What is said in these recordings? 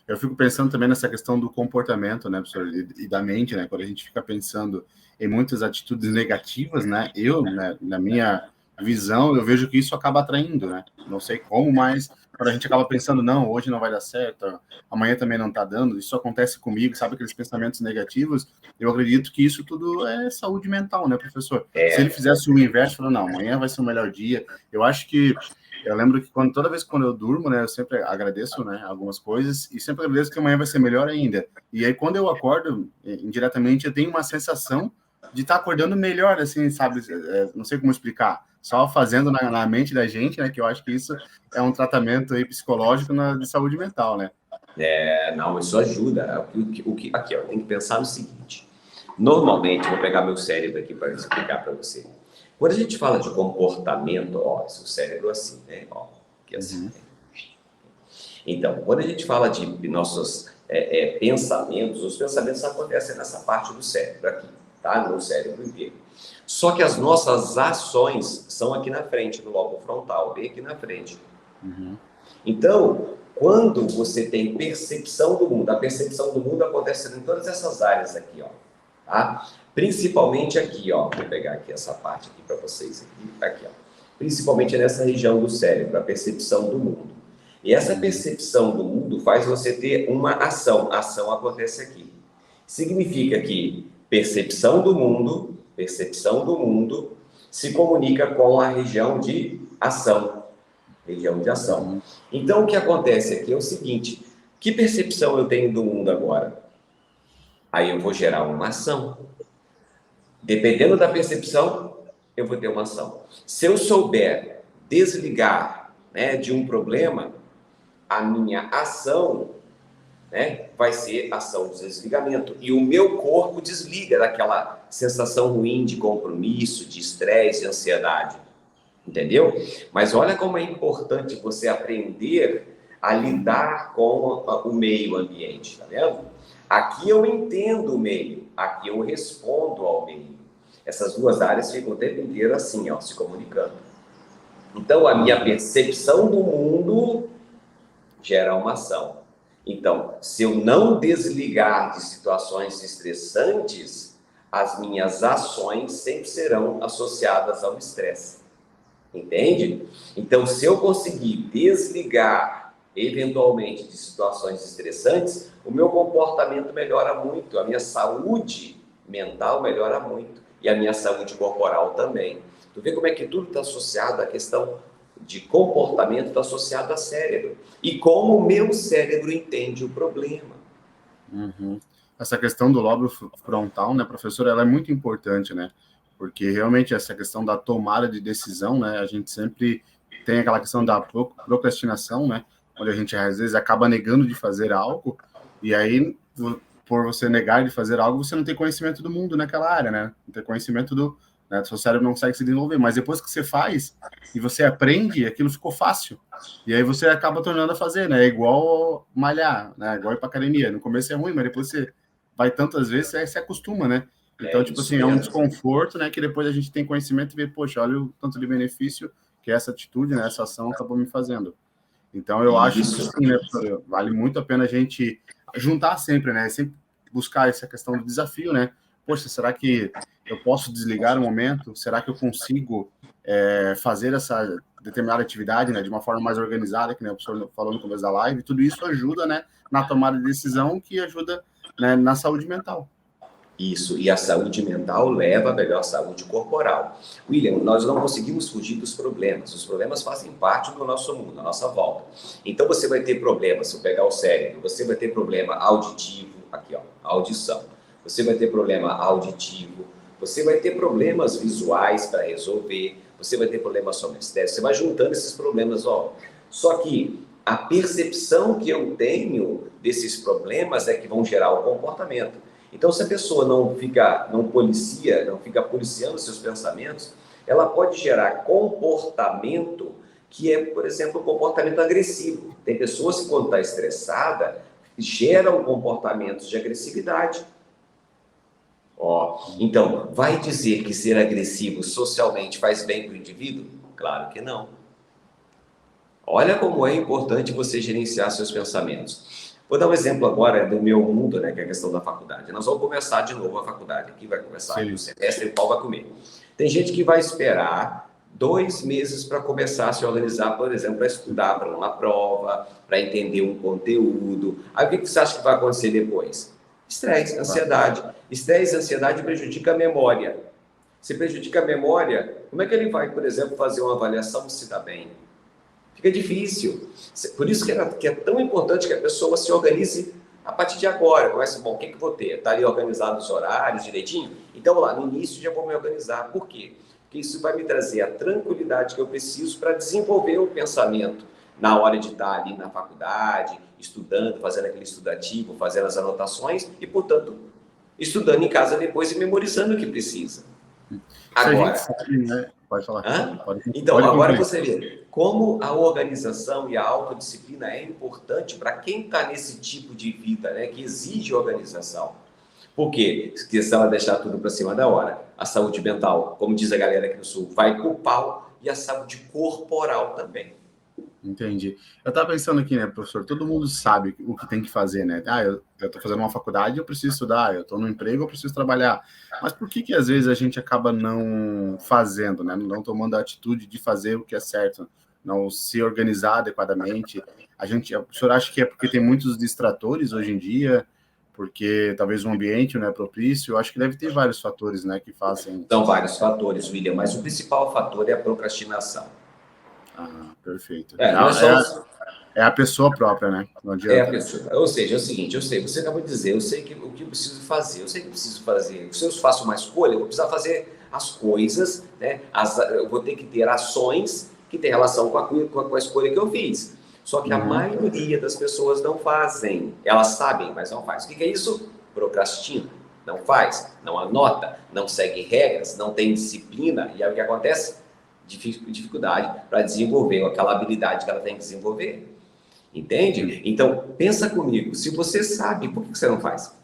eu fico pensando também nessa questão do comportamento, né, professor, e da mente, né, quando a gente fica pensando em muitas atitudes negativas, né, né, na minha visão, eu vejo que isso acaba atraindo, né, não sei como, mas quando a gente acaba pensando, não, hoje não vai dar certo, amanhã também não tá dando, isso acontece comigo, sabe, aqueles pensamentos negativos, eu acredito que isso tudo é saúde mental, né, professor? Se ele fizesse o inverso, falando, não, amanhã vai ser o melhor dia, eu acho que eu lembro que toda vez que eu durmo, né, eu sempre agradeço, né, algumas coisas e sempre agradeço que amanhã vai ser melhor ainda. E aí, quando eu acordo, indiretamente, eu tenho uma sensação de estar acordando melhor, assim, sabe? Não sei como explicar. Só fazendo na mente da gente, né, que eu acho que isso é um tratamento aí psicológico de saúde mental, né? Não, isso ajuda. Aqui, ó, tem que pensar no seguinte. Normalmente, vou pegar meu cérebro aqui para explicar para você. Quando a gente fala de comportamento, ó, o cérebro assim, né? Ó, aqui assim. Né? Então, quando a gente fala de nossos pensamentos, os pensamentos acontecem nessa parte do cérebro aqui, tá? No cérebro inteiro. Só que as nossas ações são aqui na frente, no lobo frontal, bem aqui na frente. Então, quando você tem percepção do mundo, a percepção do mundo acontece em todas essas áreas aqui, ó, tá? Principalmente aqui, ó, vou pegar aqui essa parte aqui para vocês, aqui, ó. Principalmente nessa região do cérebro, a percepção do mundo. E essa percepção do mundo faz você ter uma ação. A ação acontece aqui. Significa que percepção do mundo se comunica com a região de ação. Então, o que acontece aqui é o seguinte, que percepção eu tenho do mundo agora? Aí eu vou gerar uma ação. Dependendo da percepção, eu vou ter uma ação. Se eu souber desligar, né, de um problema, a minha ação, né, vai ser ação de desligamento. E o meu corpo desliga daquela sensação ruim de compromisso, de estresse, de ansiedade. Entendeu? Mas olha como é importante você aprender a lidar com o meio ambiente, tá vendo? Aqui eu entendo o meio, aqui eu respondo ao meio. Essas duas áreas ficam o tempo inteiro assim, ó, se comunicando. Então, a minha percepção do mundo gera uma ação. Então, se eu não desligar de situações estressantes, as minhas ações sempre serão associadas ao estresse. Entende? Então, se eu conseguir desligar, eventualmente, de situações estressantes, o meu comportamento melhora muito, a minha saúde mental melhora muito e a minha saúde corporal também. Tu vê como é que tudo está associado à questão de comportamento, está associado ao cérebro. E como o meu cérebro entende o problema. Essa questão do lobo frontal, né, professor, ela é muito importante, né? Porque realmente essa questão da tomada de decisão, né, a gente sempre tem aquela questão da procrastinação, né, onde a gente às vezes acaba negando de fazer algo, e aí, por você negar de fazer algo, você não tem conhecimento do mundo naquela área, né, não tem conhecimento né, seu cérebro não consegue se desenvolver, mas depois que você faz, e você aprende, aquilo ficou fácil, e aí você acaba tornando a fazer, né, é igual malhar, né, igual ir pra academia, no começo é ruim, mas depois você vai tantas vezes, você se acostuma, né. Então, tipo assim, é um desconforto, né, que depois a gente tem conhecimento e vê, poxa, olha o tanto de benefício que essa atitude, né, essa ação acabou me fazendo. Então, eu acho que sim, né, professor, vale muito a pena a gente juntar sempre, né, sempre buscar essa questão do desafio, né. Poxa, será que eu posso desligar um momento? Será que eu consigo fazer essa determinada atividade, né, de uma forma mais organizada, que né, o professor falou no começo da live? Tudo isso ajuda, né, na tomada de decisão, que ajuda, né, na saúde mental. Isso, e a saúde mental leva a melhor saúde corporal. William, nós não conseguimos fugir dos problemas. Os problemas fazem parte do nosso mundo, da nossa volta. Então você vai ter problemas, se eu pegar o cérebro, você vai ter problema auditivo, aqui ó, audição. Você vai ter problema auditivo, você vai ter problemas visuais para resolver, você vai ter problemas somatestéticos, você vai juntando esses problemas, ó. Só que a percepção que eu tenho desses problemas é que vão gerar o comportamento. Então, se a pessoa não fica policiando seus pensamentos, ela pode gerar comportamento que é, por exemplo, um comportamento agressivo. Tem pessoas que, quando está estressada, geram comportamentos de agressividade. Então, vai dizer que ser agressivo socialmente faz bem para o indivíduo? Claro que não. Olha como é importante você gerenciar seus pensamentos. Vou dar um exemplo agora do meu mundo, né, que é a questão da faculdade. Nós vamos começar de novo a faculdade. Aqui vai começar o semestre e o pau vai comer. Tem gente que vai esperar 2 meses para começar a se organizar, por exemplo, para estudar para uma prova, para entender um conteúdo. Aí o que você acha que vai acontecer depois? Estresse, ansiedade. Estresse e ansiedade prejudica a memória. Se prejudica a memória, como é que ele vai, por exemplo, fazer uma avaliação se dá bem? Fica difícil. Por isso que é tão importante que a pessoa se organize a partir de agora. Comece, bom, o que eu vou ter? Está ali organizado os horários direitinho? Então, lá, no início já vou me organizar. Por quê? Porque isso vai me trazer a tranquilidade que eu preciso para desenvolver o pensamento na hora de estar ali na faculdade, estudando, fazendo aquele estudativo, fazendo as anotações e, portanto, estudando em casa depois e memorizando o que precisa. Agora, sabe, né? Pode falar. Então, agora você vê como a organização e a autodisciplina é importante para quem está nesse tipo de vida, né, que exige organização. Por quê? Porque se ela deixar tudo para cima da hora, a saúde mental, como diz a galera aqui no Sul, vai pro pau, e a saúde corporal também. Entendi. Eu estava pensando aqui, né, professor, todo mundo sabe o que tem que fazer, né? Eu estou fazendo uma faculdade, eu preciso estudar, eu estou no emprego, eu preciso trabalhar. Mas por que às vezes a gente acaba não fazendo, né? Não tomando a atitude de fazer o que é certo, não se organizar adequadamente? O senhor acha que é porque tem muitos distratores hoje em dia, porque talvez o ambiente não é propício? Eu acho que deve ter vários fatores, né, que fazem... São vários fatores, William, mas o principal fator é a procrastinação. Ah, perfeito. É a pessoa própria, né? Não adianta. É a pessoa. Ou seja, é o seguinte, eu sei, você acabou de dizer, eu sei o que eu preciso fazer, eu sei que eu preciso fazer. Se eu faço uma escolha, eu vou precisar fazer as coisas, né? Eu vou ter que ter ações que têm relação com a escolha que eu fiz. Só que a maioria das pessoas não fazem. Elas sabem, mas não fazem. O que é isso? Procrastina. Não faz, não anota, não segue regras, não tem disciplina. E aí o que acontece? Dificuldade para desenvolver aquela habilidade que ela tem que desenvolver. Entende? Então, pensa comigo. Se você sabe, por que você não faz?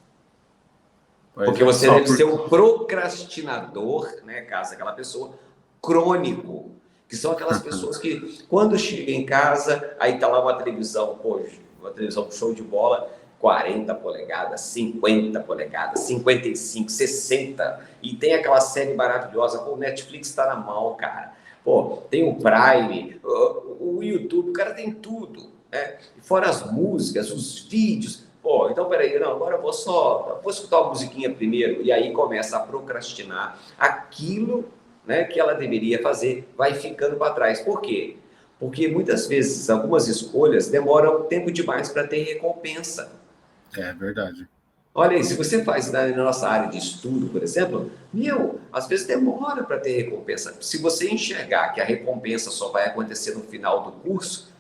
Porque você deve ser um procrastinador, né, caso aquela pessoa crônico, que são aquelas pessoas que, quando chega em casa, aí tá lá uma televisão, poxa, uma televisão show de bola, 40 polegadas, 50 polegadas, 55, 60, e tem aquela série maravilhosa, pô, o Netflix está na mão, cara. Pô, tem o Prime, o YouTube, o cara tem tudo, né? Fora as músicas, os vídeos. Pô, então peraí, não, agora eu vou escutar uma musiquinha primeiro, e aí começa a procrastinar aquilo, né, que ela deveria fazer, vai ficando para trás. Por quê? Porque muitas vezes algumas escolhas demoram tempo demais para ter recompensa. É verdade. Olha aí, se você faz na nossa área de estudo, por exemplo, às vezes demora para ter recompensa. Se você enxergar que a recompensa só vai acontecer no final do curso,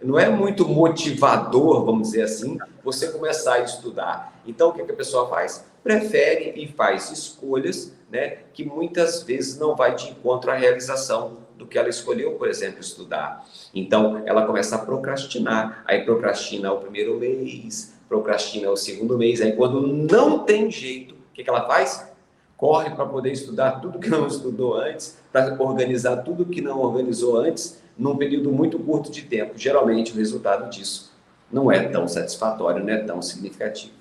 não é muito motivador, vamos dizer assim, você começar a estudar. Então, o que a pessoa faz? Prefere e faz escolhas, né, que muitas vezes não vai de encontro à realização do que ela escolheu, por exemplo, estudar. Então, ela começa a procrastinar. Aí procrastina o primeiro mês, procrastina o segundo mês. Aí, quando não tem jeito, o que ela faz? Corre para poder estudar tudo que não estudou antes, para organizar tudo que não organizou antes, num período muito curto de tempo. Geralmente, o resultado disso não é tão satisfatório, não é tão significativo.